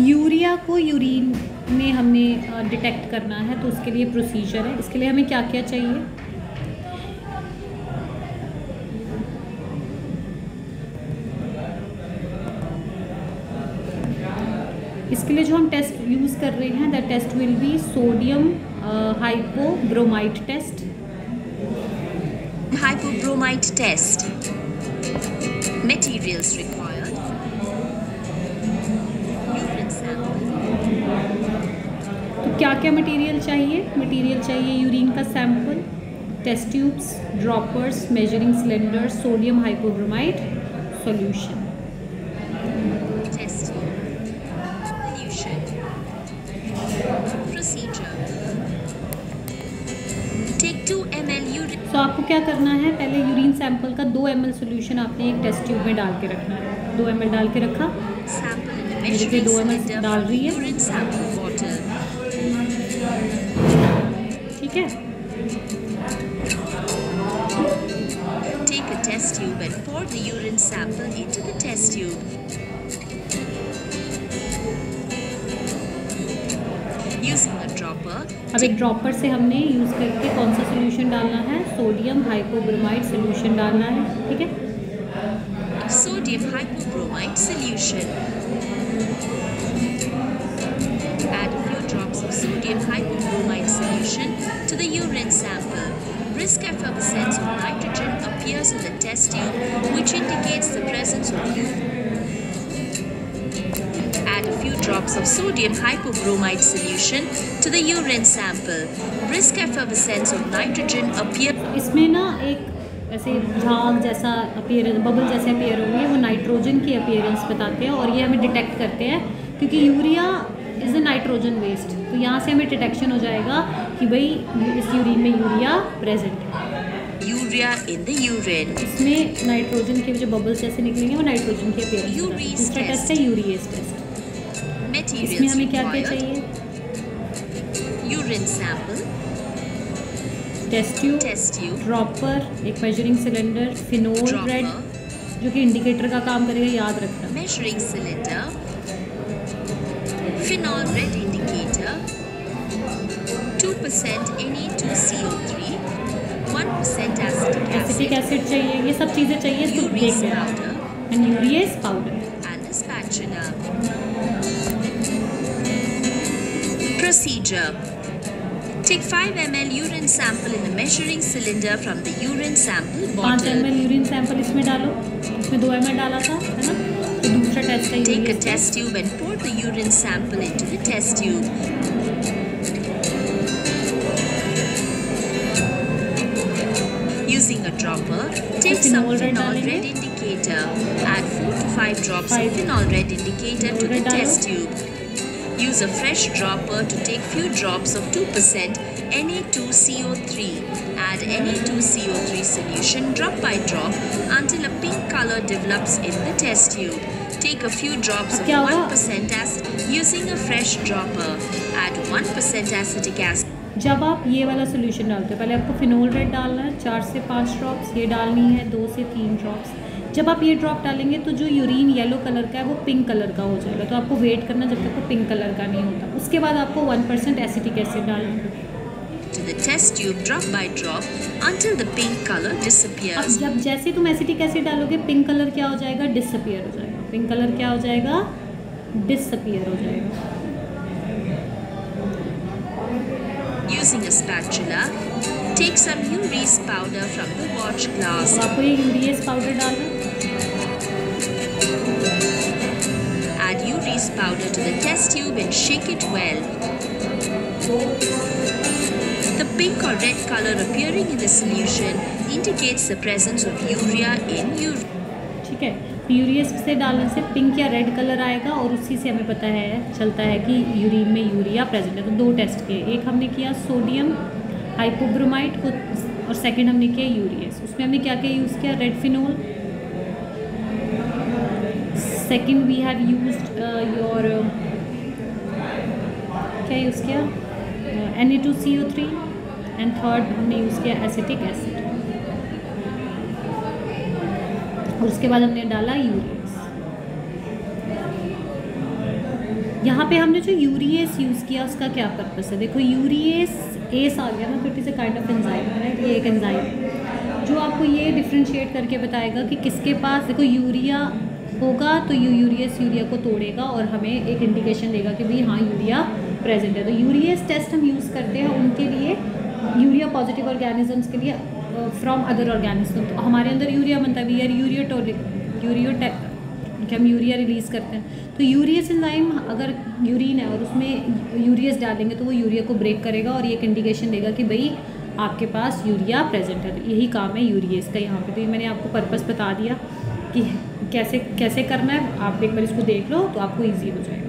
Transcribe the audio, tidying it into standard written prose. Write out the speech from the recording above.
Urea को urine में हमने डिटेक्ट करना है, तो उसके लिए प्रोसीजर है। इसके लिए हमें क्या क्या चाहिए? इसके लिए जो हम टेस्ट यूज़ कर रहे हैं, the test will be sodium hypobromide test. Hypobromide test. Materials required. Urine sample. तो क्या क्या मटेरियल चाहिए? मटेरियल चाहिए यूरिन का sample, test tubes, droppers, measuring cylinder, sodium hypobromide solution. Test tube. Solution. Procedure. Take 2 ml urine. तो आपको क्या करना है, पहले यूरिन सैंपल का 2 ml सोल्यूशन आपने एक टेस्ट ट्यूब में डाल के रखना है। 2 ml डाल के रखा, Sample in the मेरे पे measuring 2 ml cylinder डाल from रही the है, urine sample bottle. ठीक है। Take a test tube and pour the urine sample into the test tube. Using a dropper, अब एक ड्रॉपर से हमने यूज़ करके कौन सा सोल्यूशन डालना है? सोडियम हाइपोब्रोमाइड सोल्यूशन डालना है, ठीक है। sodium hypobromide solution. Add a few drops of sodium hypobromide solution to the urine sample. Brisk effervescence of nitrogen appears in the test tube, which indicates the presence of Add a few drops of sodium hypobromide solution to the urine sample. Brisk effervescence of nitrogen appears. इसमें ना एक ऐसे झाग जैसा appearance, bubble जैसे appear होंगे, वो nitrogen की अपीयरेंस बताते हैं और ये हमें डिटेक्ट करते हैं क्योंकि urea is a nitrogen waste. तो यहाँ से हमें डिटेक्शन हो जाएगा कि भाई इस यूरिन में यूरिया प्रेजेंट है। Urea in the urine. इसमें नाइट्रोजन के जो बबल्स जैसे निकलेंगे वो नाइट्रोजन की अपीयरेंस बताते हैं। Urease दूसरा टेस्ट test. है यूरिएज टेस्ट। इसमें Materials हमें क्या क्या required. चाहिए? Urine sample. Test tube, Test tube. Dropper, एक measuring cylinder, phenol red Dropper. जो कि इंडिकेटर का काम करेगा, याद रखना। Measuring cylinder. Phenol red indicator. 2% Na2CO3. 1% acetic acetic acid. Acid चाहिए, ये सब चीज़ें चाहिए, इसको देख Urease लेना। powder. And urease powder. And a spatula. Procedure. Take 5 ml urine sample in a measuring cylinder from the urine sample 5 bottle. ml urine sample इसमें डालो, इसमें 2 ml डाला था, है ना। तो दूसरा टेस्ट है Take a urease test. test tube and pour the urine sample into the test tube. Using a dropper, take some phenol red phenol डालेंगे। red indicator. Add 4 to 5 drops of 5 phenol red indicator to the red डालो। test tube. Use a fresh dropper to take few drops of 2% Na2CO3. Add Na2CO3 solution drop by drop until a pink color develops in the test tube. Take a few drops of क्या होगा? 1% acid using a fresh dropper. Add 1% acetic acid. जब आप ये वाला solution डालते हो, पहले आपको फिनोल रेड डालना है 4 से 5 ड्रॉप्स, ये डालनी है 2 से 3 ड्रॉप्स। जब आप ये ड्रॉप डालेंगे तो जो यूरिन येलो कलर का है वो पिंक कलर का हो जाएगा, तो आपको वेट करना जब तक वो पिंक कलर का नहीं होता। उसके बाद आपको 1% एसिटिक एसिड डालना है। To the test tube drop by drop until the pink color अब disappears. जब जैसे तुम एसिटिक एसिड डालोगे, पिंक कलर क्या हो जाएगा? डिसअपियर हो जाएगा। पिंक कलर क्या हो जाएगा? डिसअपियर हो जाएगा। Using a spatula, take some urease powder from the watch glass. तो आपको ये यूरिएज पाउडर डालना, Add urease powder to the test tube and shake it well. The pink or red color appearing in the solution indicates the presence of urea in urine. ठीक है। Urease से डालने से pink या red colour आएगा और उसी से हमें पता है, चलता है कि यूरिन में यूरिया प्रेजेंट है। तो 2 टेस्ट किए, एक हमने किया सोडियम हाइपोब्रोमाइड को और सेकंड हमने किया यूरिएज। उसमें हमने क्या क्या यूज़ किया? Red phenol. Second we have used your क्या यूज़ किया? Na2CO3 एंड थर्ड हमने यूज़ किया एसिटिक एसिड और उसके बाद हमने डाला यूरिएज। यहाँ पे हमने जो यूरिएस यूज़ किया उसका क्या पर्पस है, देखो यूरिएस एस आ गया ना, तो it is a kind of enzyme, right. ये एक एंजाइम जो आपको ये डिफ्रेंशिएट करके बताएगा कि किसके पास, देखो यूरिया होगा तो यूरियस यूरिया को तोड़ेगा और हमें एक इंडिकेशन देगा कि भाई हाँ यूरिया प्रेजेंट है। तो यूरियस टेस्ट हम यूज़ करते हैं उनके लिए, यूरिया पॉजिटिव ऑर्गेनिजम्स के लिए फ्रॉम अदर ऑर्गेनिज्म। तो हमारे अंदर यूरिया बनता है, वी आर हम यूरिया रिलीज़ करते हैं। तो यूरियस एंजाइम अगर यूरिन है और उसमें यूरियस डालेंगे तो वो यूरिया को ब्रेक करेगा और ये एक इंडिकेशन देगा कि भाई आपके पास यूरिया प्रेजेंट है। तो यही काम है यूरियस का यहाँ पे। तो ये मैंने आपको पर्पस बता दिया कि कैसे कैसे करना है, आप एक बार इसको देख लो तो आपको ईजी हो जाएगा।